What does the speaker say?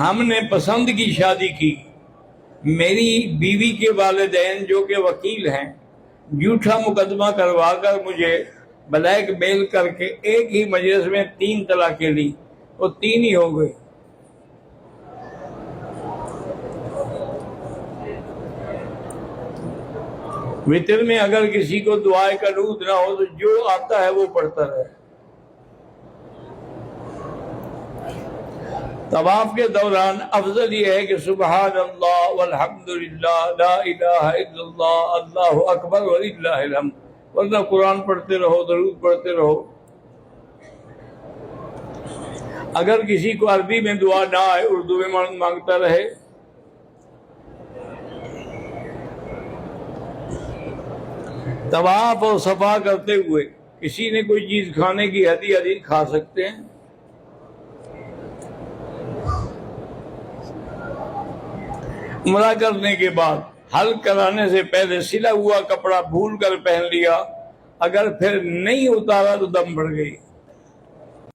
ہم نے پسند کی شادی کی، میری بیوی کے والدین جو کہ وکیل ہیں جھوٹا مقدمہ کروا کر مجھے بلیک میل کر کے ایک ہی مجلس میں 3 طلاقیں لی، وہ 3 ہی ہو گئے۔ وطر میں اگر کسی کو دعائے قنوت نہ ہو تو جو آتا ہے وہ پڑھتا رہے۔ طواف کے دوران افضل یہ ہے کہ سبحان اللہ والحمدللہ لا الہ الا اللہ اللہ اکبر وللہ الحمد، ورنہ قرآن پڑھتے رہو، درود پڑھتے رہو۔ اگر کسی کو عربی میں دعا نہ آئے اردو میں مانگتا رہے۔ طواف اور صفا کرتے ہوئے کسی نے کوئی چیز کھانے کی ہدیہ کھا سکتے ہیں۔ عمرہ کرنے کے بعد حلق کرانے سے پہلے سلا ہوا کپڑا بھول کر پہن لیا، اگر پھر نہیں اتارا تو دم بڑھ گئی۔